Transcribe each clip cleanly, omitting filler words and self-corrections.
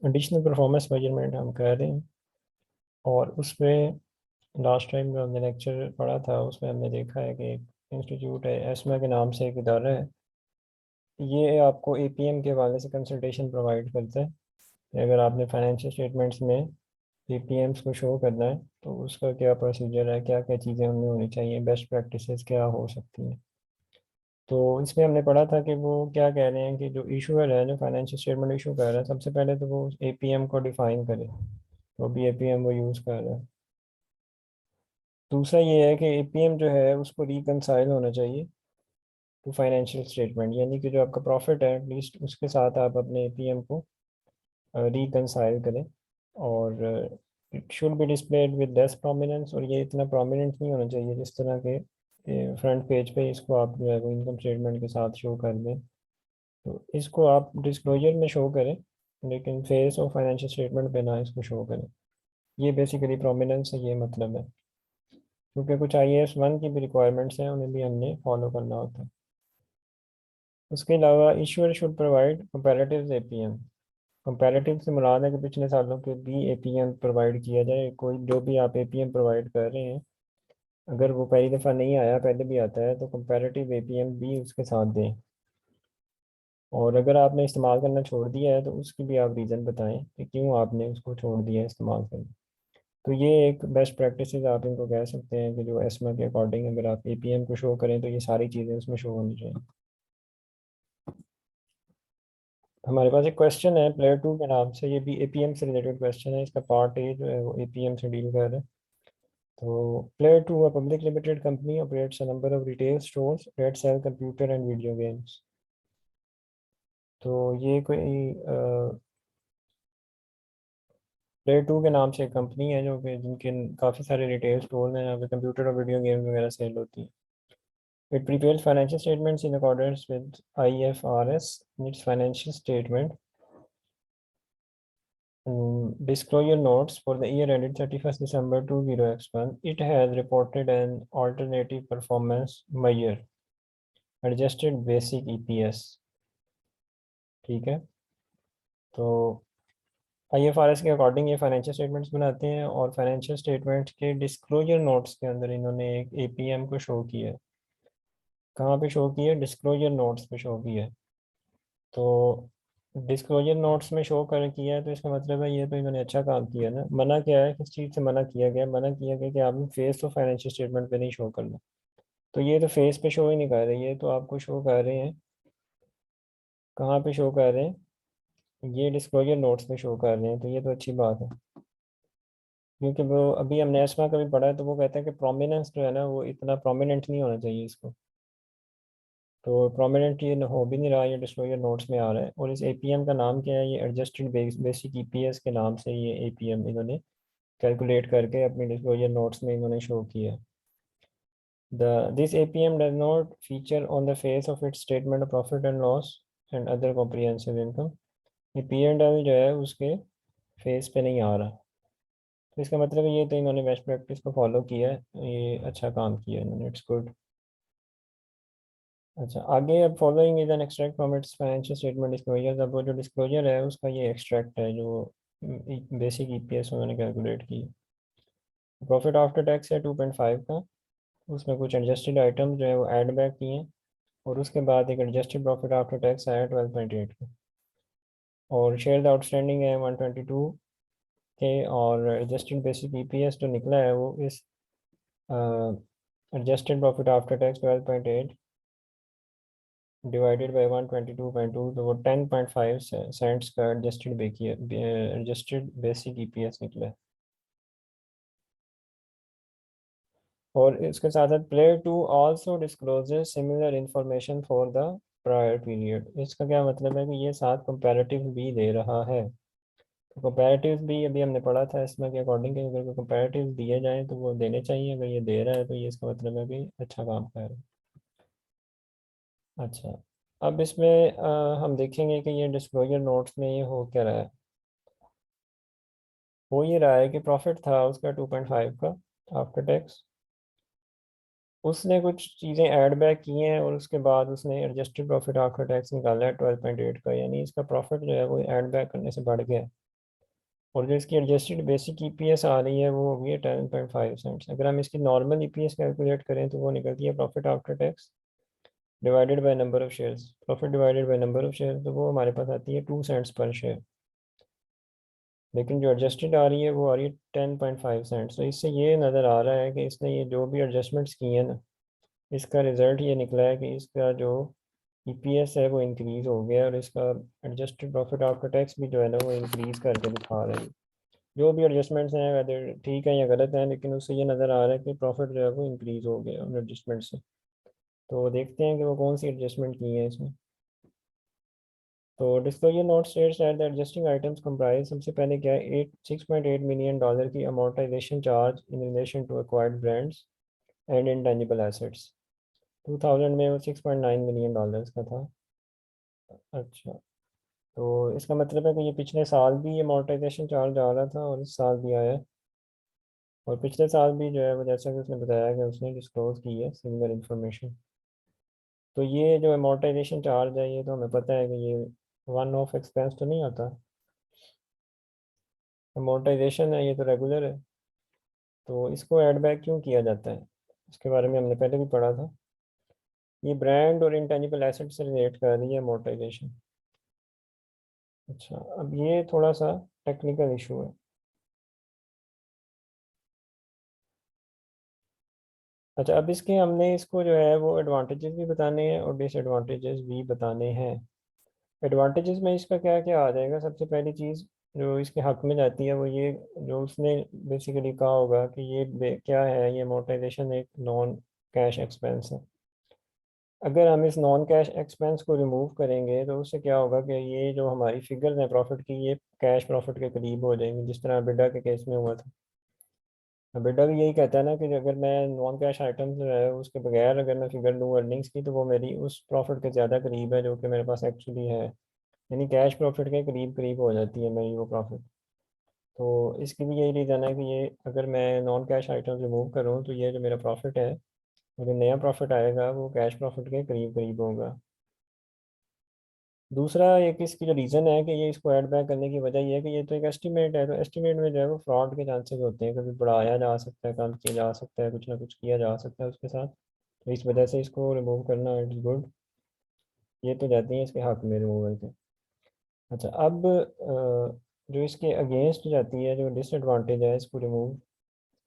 Additional performance measurement हम कर रहे हैं। और उसमें लास्ट टाइम जो हमने लेक्चर पढ़ा था उसमें हमने देखा है कि एक इंस्टीट्यूट है, एस्मा के नाम से एक इदारा है। ये आपको एपीएम के हवाले से कंसल्टेशन प्रोवाइड करता है कि अगर आपने फाइनेंशियल स्टेटमेंट्स में एपीएम्स को शो करना है तो उसका क्या प्रोसीजर है, क्या क्या चीज़ें उनमें होनी चाहिए, बेस्ट प्रैक्टिसेस क्या हो सकती हैं। तो इसमें हमने पढ़ा था कि वो क्या कह रहे हैं कि जो इशूअर है, जो फाइनेंशियल स्टेटमेंट इशू कर रहा है, सबसे पहले तो वो एपीएम को डिफाइन करे, तो भी एपीएम वो यूज़ कर रहा है। दूसरा ये है कि एपीएम जो है उसको रिकंसाइल होना चाहिए टू फाइनेंशियल स्टेटमेंट, यानी कि जो आपका प्रॉफिट है एटलीस्ट उसके साथ आप अपने एपीएम को रिकंसाइल करें। और it should be displayed with less prominence, और ये इतना प्रोमिनेंट नहीं होना चाहिए जिस तरह के फ्रंट पेज पे इसको आप जो है वो इनकम स्टेटमेंट के साथ शो कर दें। तो इसको आप डिस्क्लोजर में शो करें, लेकिन फेस और फाइनेंशियल स्टेटमेंट पे ना इसको शो करें। ये बेसिकली प्रोमिनेंस से ये मतलब है, क्योंकि कुछ IAS 1 की भी रिक्वायरमेंट्स हैं, उन्हें भी हमने फॉलो करना होता है। उसके अलावा issuer should provide comparative APM. Comparative से मुराद है कि पिछले सालों के भी एपीएम प्रोवाइड किया जाए। कोई जो भी आप एपीएम प्रोवाइड कर रहे हैं, अगर वो पहली दफ़ा नहीं आया, पहले भी आता है, तो कंपैरेटिव एपीएम भी उसके साथ दें। और अगर आपने इस्तेमाल करना छोड़ दिया है तो उसकी भी आप रीज़न बताएं कि क्यों आपने उसको छोड़ दिया है इस्तेमाल करना। तो ये एक बेस्ट प्रैक्टिस आप इनको कह सकते हैं कि जो एस्मा के अकॉर्डिंग अगर आप एपीएम को शो करें तो ये सारी चीज़ें उसमें शो होनी चाहिए। हमारे पास एक क्वेश्चन है प्लेयर 2 के नाम से, ये भी एपीएम से रिलेटेड क्वेश्चन है। इसका पार्ट A जो है वो एपीएम से डील कर रहा है। तो player 2, a public limited company, operates a number of retail stores that sell computer and video games। तो ये कोई प्लेयर 2 के नाम से एक कंपनी है जो कि जिनके काफ़ी सारे रिटेल स्टोर हैं, यहाँ पे कंप्यूटर और वीडियो गेम वगैरह सेल होती है। It prepares financial statements in accordance with IFRS in its financial statement disclosure notes for the year ended 31st December 2021. It has reported an alternative performance measure, adjusted basic EPS। ठीक है। तो IFRS के according ये financial statements बनाते हैं, और financial statements के disclosure notes के अंदर इन्होंने एक एपीएम को शो किया है। कहाँ पे शो किया है? डिस्क्लोजर नोट्स पे शो किया है। तो डिस्क्लोजर नोट्स में शो कर किया है तो इसका मतलब है ये तो इन्होंने अच्छा काम किया ना। मना क्या है, किस चीज़ से मना किया गया? मना किया गया कि आपने फेस तो फाइनेंशियल स्टेटमेंट पे नहीं शो करना। तो ये तो फेस पे शो ही नहीं कर रहे, ये तो आपको शो कर रहे हैं, कहाँ पे शो कर रहे हैं? ये डिस्क्लोजर नोट्स पे शो कर रहे हैं, तो ये तो अच्छी बात है। क्योंकि वो अभी हमने एस्मा का भी पढ़ा है, तो वो कहते हैं कि प्रोमिनेंस जो है ना वो इतना प्रोमिनेंट नहीं होना चाहिए इसको। तो प्रोमिनेंट ये हो भी नहीं रहा, ये डिस्क्लोजर नोट्स में आ रहा है। और इस एपीएम का नाम क्या है? ये एडजस्टेड बेसिक ईपीएस के नाम से ये एपीएम इन्होंने कैलकुलेट करके अपनी डिस्क्लोजर नोट्स में इन्होंने शो किया। This APM does not feature on the face of its statement of profit and loss and other comprehensive income। ये P&L जो है उसके फेस पे नहीं आ रहा। तो इसका मतलब है ये तो इन्होंने बेस्ट प्रैक्टिस को फॉलो किया है, ये अच्छा काम किया इन्होंने, इट्स गुड। अच्छा, आगे अब following is an extract from its financial statement disclosure. अब वो जो डिस्क्लोजर है उसका ये एक्सट्रैक्ट है जो बेसिक ईपीएस उन्होंने कैलकुलेट की। प्रॉफिट आफ्टर टैक्स है 2.5 का, उसमें कुछ एडजस्टेड आइटम जो है वो ऐड बैक किए हैं, और उसके बाद एक एडजस्टेड प्रॉफिट आफ्टर टैक्स आया 12.8 का। और शेयर आउटस्टैंडिंग है 122 के, और एडजस्टेड बेसिक ईपीएस जो निकला है वो इस adjusted profit after tax 12.8 divided by 122.2, तो वो 10.5 सेंट्स का एडजस्टेड बेसिक ईपीएस निकला है। और इसके साथ साथ player 2 also discloses similar information for the prior period. इसका क्या मतलब है कि ये साथ कंपैरेटिव भी दे रहा है। तो कंपैरेटिव भी अभी हमने पढ़ा था इसमें के अकॉर्डिंग कि अगर कंपैरेटिव दिए जाएं तो वो देने चाहिए, अगर ये दे रहा है तो ये इसका मतलब है कि अच्छा काम कर रहा है। अच्छा, अब इसमें हम देखेंगे कि ये डिस्क्लोजर नोट्स में ये हो क्या रहा है। हो ये रहा है कि प्रॉफिट था उसका 2.5 का आफ्टर टैक्स, उसने कुछ चीज़ें ऐड बैक की हैं, और उसके बाद उसने एडजस्टेड प्रॉफिट आफ्टर टैक्स निकाला है 12.8 का, यानी इसका प्रॉफिट जो है वो ऐड बैक करने से बढ़ गया है। और जो इसकी एडजस्टेड बेसिक ईपीएस आ रही है वो होगी 10.5 सेंट्स। अगर हम इसकी नॉर्मल ईपीएस कैलकुलेट करें तो वो निकलती है profit after tax divided by number of shares. Profit divided by number of shares, तो वो हमारे पास आती है 2 सेंट्स पर शेयर। लेकिन जो एडजस्टेड आ रही है वो आ रही है 10.5 सेंट्स। तो इससे ये नज़र आ रहा है कि इसने ये जो भी एडजस्टमेंट्स की हैं ना, इसका रिजल्ट ये निकला है कि इसका जो ईपीएस है वो इंक्रीज हो गया और इसका एडजस्टेड प्रॉफिट आफ्टर टैक्स भी जो है ना वो इंक्रीज करके दिखा रहा है। जो भी एडजस्टमेंट्स हैं वैसे ठीक है या गलत हैं, लेकिन उससे ये नज़र आ रहा है कि प्रॉफिट जो है वो इंक्रीज हो गया उन एडजस्टमेंट से। तो देखते हैं कि वो कौन सी एडजस्टमेंट की है इसमें। तो disclosure note states that the adjusting items comprise, सबसे पहले क्या है, 6.8 मिलियन डॉलर की amortisation charge in relation to acquired brands and intangible assets. 2000 में वो 6.9 मिलियन डॉलर्स का था। अच्छा, तो इसका मतलब है कि ये पिछले साल भी ये अमोर्टाइजेशन चार्ज आ रहा था और इस साल भी आया है। और पिछले साल भी जो है वो जैसा कि उसने बताया कि उसने डिस्क्लोज की है सिमिलर इंफॉर्मेशन। तो ये जो अमोर्टाइजेशन चार्ज है ये तो हमें पता है कि ये वन ऑफ एक्सपेंस तो नहीं आता। अमोर्टाइजेशन है ये तो रेगुलर है। तो इसको ऐड बैक क्यों किया जाता है, इसके बारे में हमने पहले भी पढ़ा था। ये ब्रांड और इंटेंजिबल एसेट से रिलेट कर रही है अमोर्टाइजेशन। अच्छा, अब ये थोड़ा सा टेक्निकल इशू है। अच्छा, अब इसके हमने इसको जो है वो एडवांटेजेस भी बताने हैं और डिसएडवांटेजेस भी बताने हैं। एडवांटेजेस में इसका क्या क्या आ जाएगा, सबसे पहली चीज़ जो इसके हक में जाती है वो ये, जो उसने बेसिकली कहा होगा कि ये क्या है, ये अमोर्टाइजेशन एक नॉन कैश एक्सपेंस है। अगर हम इस नॉन कैश एक्सपेंस को रिमूव करेंगे तो उससे क्या होगा कि ये जो हमारी फिगर्स हैं प्रॉफिट की, ये कैश प्रॉफिट के करीब हो जाएंगी, जिस तरह बिडा के केस में हुआ था। बेटा भी यही कहता है ना कि अगर मैं नॉन कैश आइटम जो है उसके बगैर अगर मैं फिगर लूँ अर्निंग्स की, तो वो मेरी उस प्रॉफिट के ज़्यादा करीब है जो कि मेरे पास एक्चुअली है। यानी कैश प्रॉफिट के करीब करीब हो जाती है मेरी वो प्रॉफिट। तो इसकी भी यही रीज़न है कि ये अगर मैं नॉन कैश आइटम रिमूव करूँ तो ये जो मेरा प्रॉफिट है, वो जो नया प्रॉफिट आएगा वो कैश प्रॉफिट के करीब करीब होगा। दूसरा एक इसकी जो रीज़न है कि ये इसको ऐड बैक करने की वजह ये है कि ये तो एक एस्टिमेट है, तो एस्टिमेट में जो है वो फ्रॉड के चांसेस होते हैं, कभी बढ़ाया जा सकता है, कम किया जा सकता है, कुछ ना कुछ किया जा सकता है उसके साथ। तो इस वजह से इसको रिमूव करना इट्स गुड। ये तो जाती है इसके हक में रिमूवल के। अच्छा, अब जो इसके अगेंस्ट जाती है, जो डिसएडवांटेज है इसको रिमूव,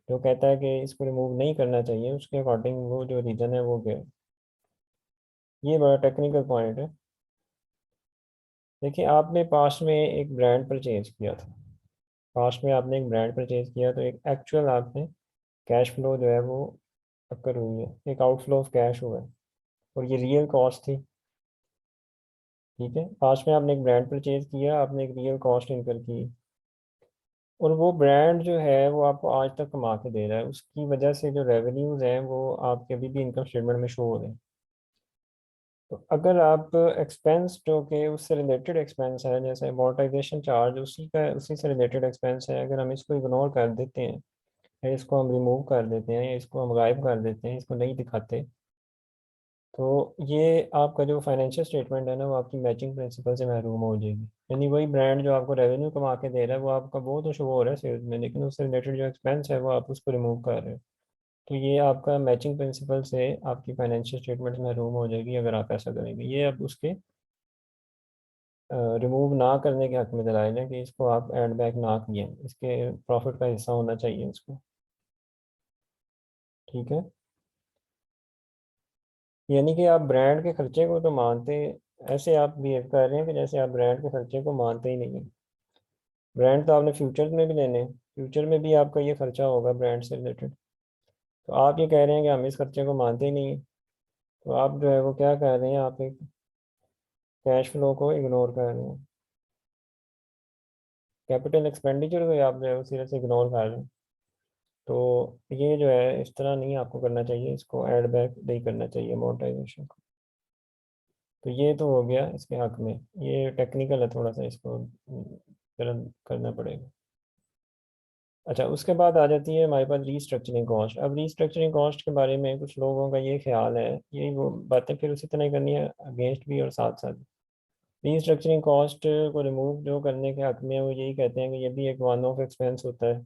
जो कहता है कि इसको रिमूव नहीं करना चाहिए, उसके अकॉर्डिंग वो जो रीज़न है वो क्या है। ये बड़ा टेक्निकल पॉइंट है। देखिए, आपने पास्ट में एक ब्रांड परचेज किया था, पास्ट में आपने एक ब्रांड परचेज किया, तो एक एक्चुअल आपने कैश फ्लो जो है वो अकर हुई है, एक आउटफ्लो ऑफ कैश हुआ है, और ये रियल कॉस्ट थी। ठीक है, पास्ट में आपने एक ब्रांड परचेज किया, आपने एक रियल कॉस्ट इनकर की, और वो ब्रांड जो है वो आपको आज तक कमा के दे रहा है, उसकी वजह से जो रेवेन्यूज हैं वो आपके अभी भी इनकम स्टेटमेंट में शो हो रहे हैं। तो अगर आप एक्सपेंस जो कि उससे रिलेटेड एक्सपेंस है, जैसे अमोर्टाइजेशन चार्ज उसी का उसी से रिलेटेड एक्सपेंस है, अगर हम इसको इग्नोर कर देते हैं या इसको हम रिमूव कर देते हैं या इसको हम गायब कर देते हैं, इसको नहीं दिखाते, तो ये आपका जो फाइनेंशियल स्टेटमेंट है ना वो आपकी मैचिंग प्रिंसिपल से महरूम हो जाएगी। यानी वही ब्रांड जो आपको रेवेन्यू कमा के दे रहा है वो आपका वो तो शो हो रहा है सेल्स में, लेकिन उससे रिलेटेड जो एक्सपेंस है वो आप उसको रिमूव कर रहे हो। तो ये आपका मैचिंग प्रिंसिपल से आपकी फाइनेंशियल स्टेटमेंट महरूम हो जाएगी अगर आप ऐसा करेंगे। ये अब उसके रिमूव ना करने के हक में दलाइल है कि इसको आप एड बैक ना किए, इसके प्रॉफिट का हिस्सा होना चाहिए इसको। ठीक है, यानी कि आप ब्रांड के खर्चे को तो मानते, ऐसे आप बिहेव कर रहे हैं कि जैसे आप ब्रांड के खर्चे को मानते ही नहीं है। ब्रांड तो आपने फ्यूचर में भी लेने हैं, फ्यूचर में भी आपका ये खर्चा होगा ब्रांड से रिलेटेड। तो आप ये कह रहे हैं कि हम इस खर्चे को मानते ही नहीं है, तो आप जो है वो क्या कर रहे हैं, आप एक कैश फ्लो को इग्नोर कर रहे हैं, कैपिटल एक्सपेंडिचर को आप जो है वो सिरे से इग्नोर कर रहे हैं। तो ये जो है इस तरह नहीं आपको करना चाहिए, इसको ऐड बैक नहीं करना चाहिए अमोर्टाइजेशन को। तो ये तो हो गया इसके हक में, ये टेक्निकल है थोड़ा सा, इसको करना पड़ेगा। अच्छा, उसके बाद आ जाती है हमारे पास रीस्ट्रक्चरिंग कॉस्ट। अब रीस्ट्रक्चरिंग कॉस्ट के बारे में कुछ लोगों का ये ख्याल है, यही वो बातें फिर उसी तरह ही करनी है, अगेंस्ट भी और साथ साथ। रीस्ट्रक्चरिंग कॉस्ट को रिमूव जो करने के हक में है, वो यही कहते हैं कि ये भी एक वन ऑफ एक्सपेंस होता है,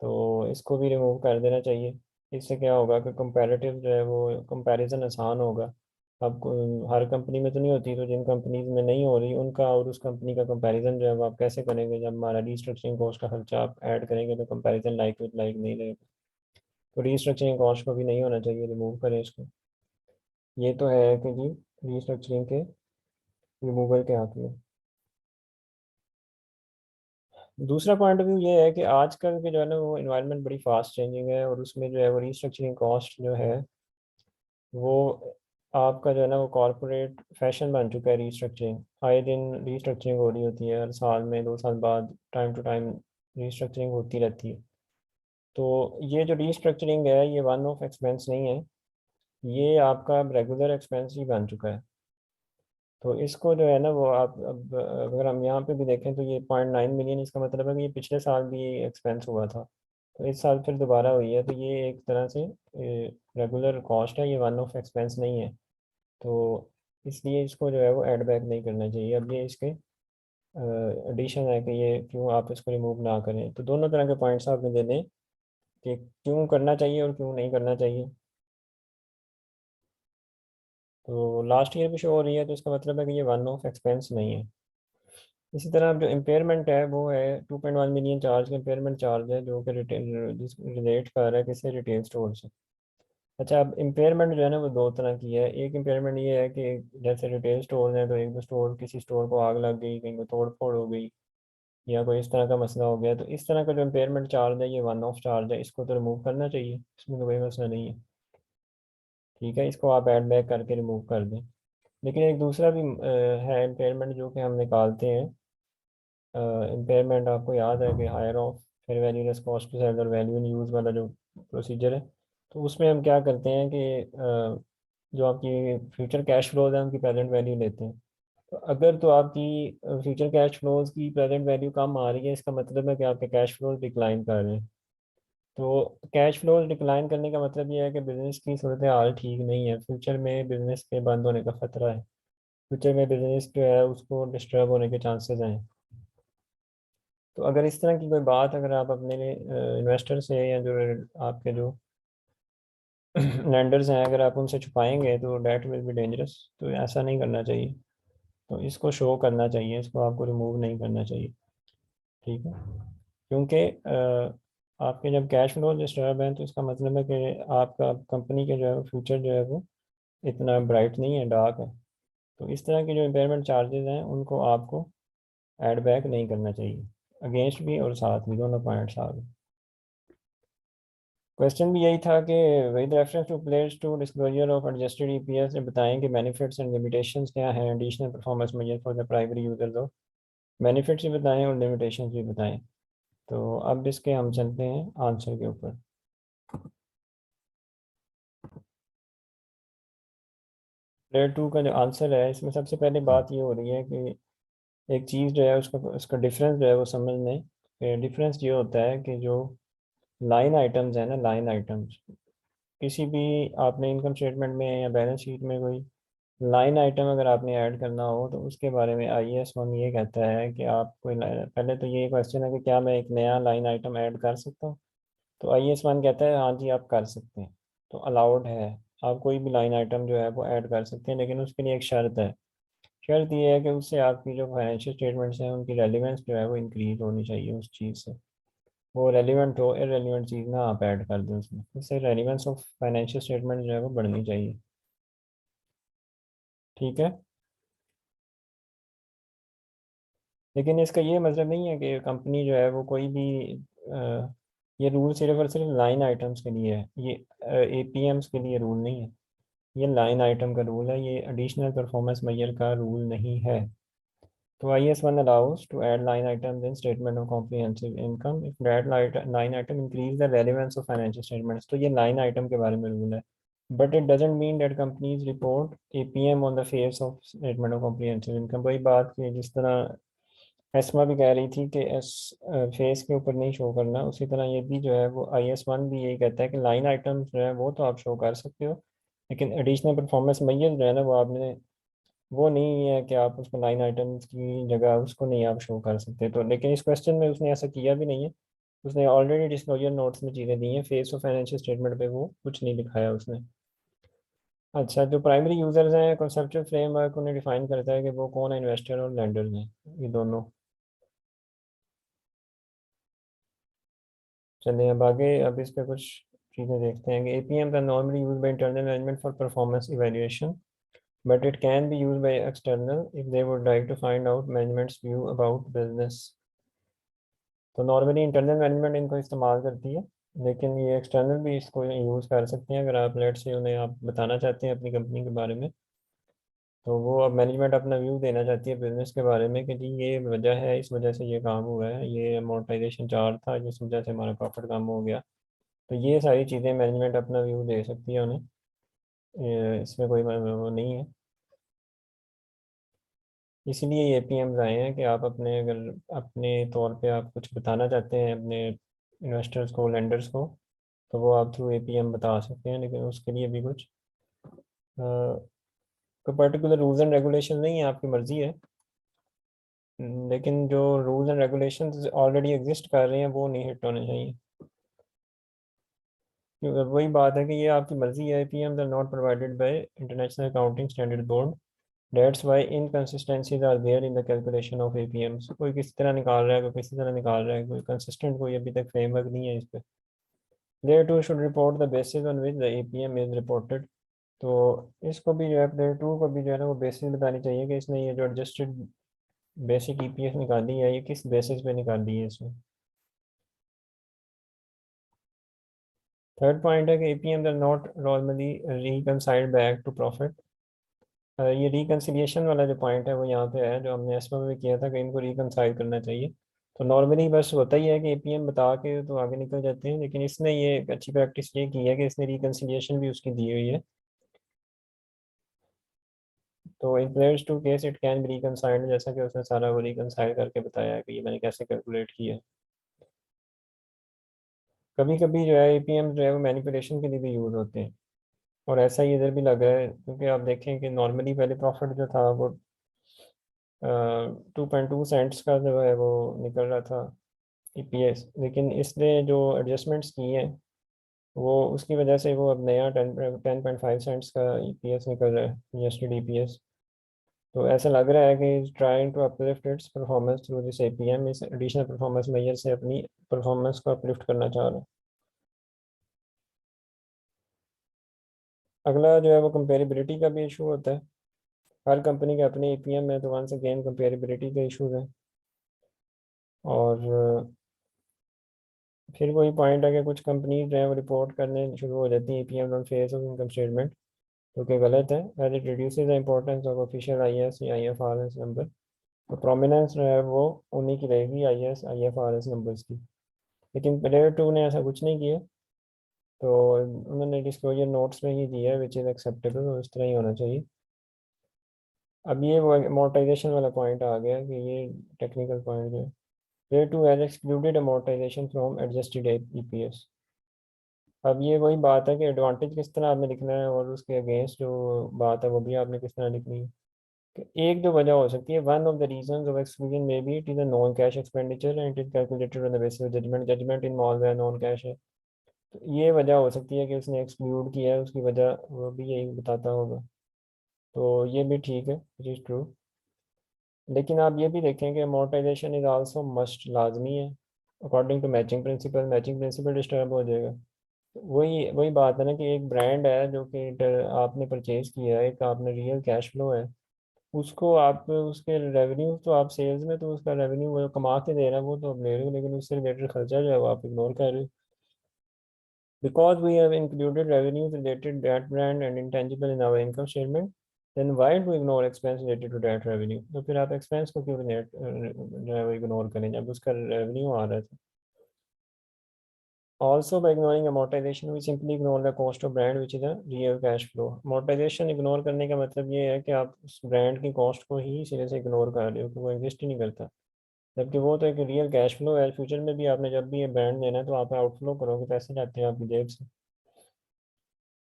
तो इसको भी रिमूव कर देना चाहिए। इससे क्या होगा कि कंपैरेटिव जो है वो कंपैरिजन आसान होगा। अब हर कंपनी में तो नहीं होती, तो जिन कंपनीज में नहीं हो रही उनका और उस कंपनी का कंपैरिजन जो है वो आप कैसे करेंगे, जब हमारा रीस्ट्रक्चरिंग कॉस्ट का खर्चा आप ऐड करेंगे तो कंपैरिजन लाइक विद लाइक नहीं रहेगा। तो रीस्ट्रक्चरिंग कॉस्ट को भी नहीं होना चाहिए, रिमूव करें इसको। ये तो है कि जी रीस्ट्रक्चरिंग के रिमूवल के हक में। दूसरा पॉइंट ऑफ व्यू ये है कि आजकल के जो है ना वो इन्वायरमेंट बड़ी फास्ट चेंजिंग है, और उसमें जो है वो रीस्ट्रक्चरिंग कॉस्ट जो है वो आपका जो है ना वो कॉरपोरेट फैशन बन चुका है। रीस्ट्रक्चरिंग आए दिन रीस्ट्रक्चरिंग हो रही होती है, हर साल में 2 साल बाद टाइम टू टाइम रीस्ट्रक्चरिंग होती रहती है। तो ये जो रीस्ट्रक्चरिंग है ये वन ऑफ एक्सपेंस नहीं है, ये आपका रेगुलर एक्सपेंस ही बन चुका है। तो इसको जो है ना वो आप अब अगर हम यहाँ पे भी देखें तो ये 0.9 मिलियन, इसका मतलब है कि ये पिछले साल भी एक्सपेंस हुआ था, तो इस साल फिर दोबारा हुई है, तो ये एक तरह से रेगुलर कॉस्ट है, ये वन ऑफ एक्सपेंस नहीं है। तो इसलिए इसको जो है वो ऐड बैक नहीं करना चाहिए। अब ये इसके एडिशन है कि ये क्यों आप इसको रिमूव ना करें, तो दोनों तरह के पॉइंट्स आपने देने कि क्यों करना चाहिए और क्यों नहीं करना चाहिए। तो लास्ट ईयर भी शो हो रही है, तो इसका मतलब है कि ये वन ऑफ एक्सपेंस नहीं है। इसी तरह अब जो इम्पेयरमेंट है वो है 2.1 मिलियन चार्ज का इम्पेयरमेंट चार्ज है, जो कि रिटेल रिलेट कर रहा है किसी रिटेल स्टोर से। अच्छा, अब इम्पेयरमेंट जो है ना वो दो तरह की है। एक इम्पेयरमेंट ये है कि जैसे रिटेल स्टोर हैं, तो एक दो स्टोर, किसी स्टोर को आग लग गई, कहीं को तोड़ फोड़ हो गई, या कोई इस तरह का मसला हो गया, तो इस तरह का जो इम्पेयरमेंट चार्ज है ये वन ऑफ चार्ज है, इसको तो रिमूव करना चाहिए, इसमें तो कोई मसला नहीं है। ठीक है, इसको आप ऐड बैक करके रिमूव कर दें। लेकिन एक दूसरा भी है इम्पेयरमेंट जो कि हम निकालते हैं। इम्पेयरमेंट आपको याद है कि higher of fair value less cost to sell और वैल्यू इन यूज़ वाला जो प्रोसीजर है, तो उसमें हम क्या करते हैं कि जो आपकी फ्यूचर कैश फ्लोज है उनकी प्रेजेंट वैल्यू लेते हैं। तो अगर तो आपकी फ्यूचर कैश फ्लोज की प्रेजेंट वैल्यू कम आ रही है, इसका मतलब है कि आपके कैश फ्लोज डिक्लाइन कर रहे हैं। तो कैश फ्लोज डिक्लाइन करने का मतलब ये है कि बिजनेस की सूरत हाल ठीक नहीं है, फ्यूचर में बिजनेस के बंद होने का खतरा है, फ्यूचर में बिजनेस जो है उसको डिस्टर्ब होने के चांसेस हैं। तो अगर इस तरह की कोई बात अगर आप अपने इन्वेस्टर से या जो आपके जो लैंडर्स हैं अगर आप उनसे छुपाएंगे तो डेट विल बी डेंजरस। तो ऐसा नहीं करना चाहिए, तो इसको शो करना चाहिए, इसको आपको रिमूव नहीं करना चाहिए। ठीक है, क्योंकि आपके जब कैश फ्लो डिस्टर्ब हैं तो इसका मतलब है कि आपका कंपनी के जो है फ्यूचर जो है वो इतना ब्राइट नहीं है, डार्क है। तो इस तरह के जो इम्पेयरमेंट चार्जेस हैं उनको आपको ऐड बैक नहीं करना चाहिए, अगेंस्ट भी और साथ भी, दोनों पॉइंट्स आ गए। क्वेश्चन भी यही था कि with reference to players two disclosure of adjusted EPS बताएं कि बेनिफिट्स एंड लिमिटेशंस क्या हैं additional performance measure for the primary users हो। बेनिफिट्स भी बताएं और लिमिटेशंस भी बताएं। तो अब इसके हम चलते हैं आंसर के ऊपर। प्लेयर टू का जो आंसर है इसमें सबसे पहले बात ये हो रही है कि एक चीज़ जो है उसका उसका डिफरेंस जो है वो समझ लें। डिफरेंस ये होता है कि जो लाइन आइटम्स है ना, लाइन आइटम्स किसी भी आपने इनकम स्टेटमेंट में या बैलेंस शीट में कोई लाइन आइटम अगर आपने ऐड करना हो तो उसके बारे में IAS 1 ये कहता है कि आप कोई पहले तो ये क्वेश्चन है कि क्या मैं एक नया लाइन आइटम ऐड कर सकता हूँ। तो IAS 1 कहता है हाँ जी आप कर सकते हैं, तो अलाउड है, आप कोई भी लाइन आइटम जो है वो ऐड कर सकते हैं, लेकिन उसके लिए एक शर्त है। शर्त ये है कि उससे आपकी जो फाइनेंशियल स्टेटमेंट्स हैं उनकी रेलिवेंस जो है वो इंक्रीज होनी चाहिए उस चीज़ से। वो रेलिवेंट हो, इरेलीवेंट चीज़ ना आप ऐड कर दें उसमें, उससे रेलिवेंस ऑफ फाइनेंशियल स्टेटमेंट जो है वो बढ़नी चाहिए। ठीक है, लेकिन इसका ये मतलब नहीं है कि कंपनी जो है वो कोई भी ये रूल सिर्फ और सिर्फ लाइन आइटम्स के लिए है, ये APMs के लिए रूल नहीं है। ये लाइन आइटम का रूल है, ये एडिशनल परफॉर्मेंस मेजर का रूल नहीं है। तो IAS 1 allows to add line items in statement of comprehensive income if that line item increase the relevance of financial statements। तो ये line item के बारे में रूल है, but it doesn't mean that companies report APM on the face of statement of comprehensive income। वही बात कि जिस तरह एस्मा भी कह रही थी कि एस फेस के ऊपर नहीं शो करना, उसी तरह ये भी जो है वो IAS 1 भी यही कहता है कि लाइन आइटम्स जो है वो तो आप शो कर सकते हो, लेकिन एडिशनल परफॉर्मेंस मेजर जो है ना वो आपने वो नहीं है कि आप उसको लाइन आइटम्स की जगह उसको नहीं आप शो कर सकते। तो लेकिन इस क्वेश्चन में उसने ऐसा किया भी नहीं है, उसने ऑलरेडी डिस्क्लोजर नोट्स में चीज़ें दी हैं, फेस ऑफ फाइनेंशियल स्टेटमेंट पे वो कुछ नहीं दिखाया उसने। अच्छा, जो प्राइमरी यूजर्स हैं, कॉन्सेप्चुअल फ्रेमवर्क उन्हें डिफाइन करता है कि वो कौन है, इन्वेस्टर और लैंडर्स हैं, ये दोनों। चलिए अब आगे, अब इस पे कुछ चीज़ें देखते हैं कि एपीएम का normally use by internal management for performance evaluation, but it can be used by external if they would like to find out management's view about business। तो नॉर्मली इंटरनल मैनेजमेंट इनको इस्तेमाल करती है, लेकिन ये एक्सटर्नल भी इसको यूज़ कर सकते हैं। अगर आप लेट से उन्हें आप बताना चाहते हैं अपनी कंपनी के बारे में, तो वो अब मैनेजमेंट अपना व्यू देना चाहती है बिजनेस के बारे में कि जी ये वजह है, इस वजह से ये काम हुआ है, ये अमोर्टाइजेशन चार्ज था जिस वजह से हमारा प्रॉफिट कम हो गया। तो ये सारी चीज़ें मैनेजमेंट अपना व्यू दे सकती है उन्हें, इसमें कोई वो नहीं है। इसीलिए ये पीएम्स आए हैं कि आप अपने, अगर अपने तौर पे आप कुछ बताना चाहते हैं अपने इन्वेस्टर्स को, लेंडर्स को, तो वो आप थ्रू एपीएम बता सकते हैं। लेकिन उसके लिए भी कुछ कोई पर्टिकुलर रूल्स एंड रेगुलेशन नहीं है, आपकी मर्जी है। लेकिन जो rules and regulations already exist कर रहे हैं वो नहीं हिट होने चाहिए। क्योंकि वही बात है कि ये आपकी मर्जी है, APMs are not provided by international accounting standard board, that's why inconsistencies are there in the calculation of APMs. कोई किसी तरह निकाल रहा है, कोई किसी तरह निकाल रहा है, कोई कंसिस्टेंट कोई अभी तक फ्रेमवर्क नहीं है इस पे। Player two should report the basis on which the APM is reported. तो इसको भी जो है, प्लेयर टू को भी जो है ना वो बेसिस बतानी चाहिए कि इसने ये जो एडजस्टेड बेसिक ईपीएस निकाली है ये किस बेसिस पे निकाली है इसमें। थर्ड पॉइंट है कि APM are not normally reconciled back to profit. ये रिकन्सिलिएशन वाला जो पॉइंट है वो यहाँ पे है, जो हमने एस्मा में भी किया था कि इनको रिकनसाइल करना चाहिए। तो नॉर्मली बस होता ही है कि एपीएम बता के तो आगे निकल जाते हैं, लेकिन इसने ये एक अच्छी प्रैक्टिस ये की है कि इसने रिकन्सिलिएशन भी उसकी दी हुई है। तो इन players two case it can be reconciled, जैसा कि उसने सारा वो रिकनसाइल करके बताया है कि ये मैंने कैसे कैलकुलेट किया है। कभी कभी जो है एपीएम जो है वो मैनिपुलेशन के लिए भी यूज़ होते हैं, और ऐसा ही इधर भी लग रहा है, क्योंकि आप देखें कि नॉर्मली पहले प्रॉफिट जो था वो 2.2 सेंट्स का जो है वो निकल रहा था ईपीएस, लेकिन इसने जो एडजस्टमेंट्स की हैं वो उसकी वजह से वो अब नया 10.5 सेंट्स का ईपीएस निकल रहा है, एडजस्टेड ईपीएस। तो ऐसा लग रहा है कि trying to uplift its performance through this APM, इस एडिशनल परफॉर्मेंस मेजर से अपनी परफॉर्मेंस को अपलिफ्ट करना चाह रहा है। अगला जो है वो कंपेरेबिलिटी का भी इशू होता है। हर कंपनी के अपने एपीएम है, तो वंस अगेन कंपेरेबिलिटी के इशूज हैं। और फिर वही पॉइंट है कि कुछ कंपनी जो है वो रिपोर्ट करने शुरू हो जाती है APM on face of income statement, जो कि गलत है, as it reduces the importance of official IAS या आईएफआरएस नंबर। तो प्रोमिनेंस जो है वो उन्हीं की रहेगी, आईएएस आईएफआरएस नंबर्स की। लेकिन प्लेयर टू ने ऐसा कुछ नहीं किया, तो उन्होंने डिस्क्लोजर नोट्स में ही दिया है विच इज़ एक्सेप्टेबल, और इस तरह ही होना चाहिए। अब ये वो अमोर्टाइजेशन वाला पॉइंट आ गया कि ये टेक्निकल पॉइंट है। Player two has excluded amortisation from adjusted EPS. अब ये वही बात है कि एडवांटेज किस तरह आपने लिखना है और उसके अगेंस्ट जो बात है वो भी आपने किस तरह लिखनी है। कि एक जो वजह हो सकती है, one of the reasons of exclusion may be it is a non cash expenditure and it is calculated on the basis of judgement, judgement involve है, नॉन कैश है। तो ये वजह हो सकती है कि उसने एक्सक्लूड किया है, उसकी वजह वो भी यही बताता होगा। तो ये भी ठीक है, इट इज़ ट्रू। लेकिन आप ये भी देखें कि अमोर्टाइजेशन इज आल्सो मस्ट, लाजमी है according to matching principle. Matching principle disturb हो जाएगा। वही वही बात है ना कि एक ब्रांड है जो कि आपने परचेज किया है, एक आपने रियल कैश फ्लो है, उसको आप उसके रेवेन्यू तो आप सेल्स में तो उसका रेवेन्यू वो कमा के दे रहा है वो तो आप ले रहे हो, लेकिन उससे रिलेटेड खर्चा जो है वो आप इग्नोर कर रहे हो। Because we have included revenues related that brand and intangible in our income statement, then why do ignore expense related to that revenue. तो फिर आप एक्सपेंस को क्यों जो है वो इग्नोर करें जब उसका रेवेन्यू आ रहा है। Also, by ignoring amortization, we simply ignore the cost of brand, which is a real cash flow. Amortization ignore करने का मतलब ये है कि आप उस ब्रांड की कॉस्ट को ही सिरे से इग्नोर कर रहे हो कि वो एग्जिस्ट ही नहीं करता, जबकि वो तो एक रियल कैश फ्लो है। फ्यूचर में भी आपने जब भी ये ब्रांड लेना है तो आप आउटफ्लो करोगे, पैसे जाते हैं आपकी जेब से।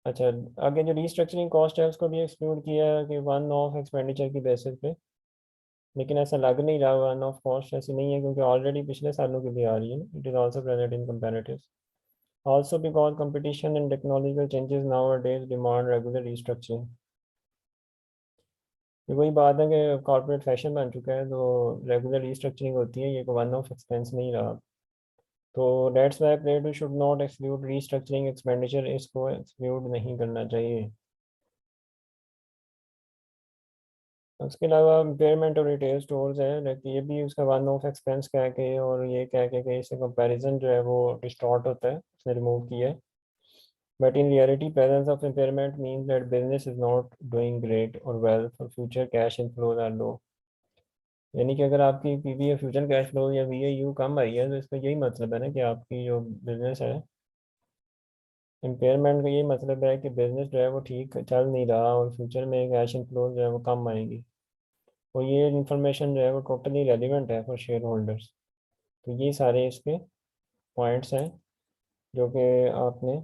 अच्छा, आगे जो रीस्ट्रक्चरिंग कॉस्ट है उसको भी एक्सक्लूड किया है कि वन ऑफ एक्सपेंडिचर की बेसिस पे, लेकिन ऐसा लग नहीं रहा वन ऑफ कॉस्ट ऐसी नहीं है क्योंकि ऑलरेडी पिछले सालों की भी आ रही है ना, it is also present in comparative, also because competition and technological changes now days demand regular restructuring. ये वही बात है कि कॉर्पोरेट फैशन बन चुका है, तो रेगुलर रीस्ट्रक्चरिंग होती है, ये वन ऑफ एक्सपेंस नहीं रहा। तो that's why Plato should not exclude restructuring expenditure, इसको एक्सक्लूड नहीं करना चाहिए। उसके अलावा इम्पेयरमेंट और रिटेल स्टोर्स है, लेकिन ये भी उसका वन ऑफ एक्सपेंस कह के और ये कह के इससे कंपैरिजन जो है वो डिस्टॉर्ट होता है, उसने रिमूव किया है। But in reality presence of impairment means that business is not doing great और well for future cash inflows are low. यानी कि अगर आपकी पीवी या फ्यूचर कैश फ्लो या वीएयू कम आई है तो इसका यही मतलब है ना कि आपकी जो बिजनेस है, इम्पेयरमेंट का यही मतलब है कि बिजनेस जो है वो ठीक चल नहीं रहा और फ्यूचर में कैश इनफ्लो जो है वो कम आएंगी। और ये इंफॉर्मेशन जो है वो टोटली रेलिवेंट है फॉर शेयर होल्डर्स। तो ये सारे इसके पॉइंट्स हैं जो कि आपने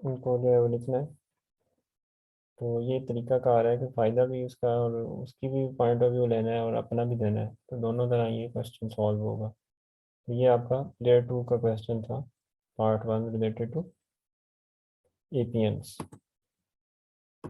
उनको जो है वो लिखना है। तो ये तरीका कार है कि फ़ायदा भी उसका और उसकी भी पॉइंट ऑफ व्यू लेना है और अपना भी देना है, तो दोनों तरह ये क्वेश्चन सॉल्व होगा। तो ये आपका लेयर 2 का क्वेश्चन था, पार्ट 1 रिलेटेड टू एपीएम्स।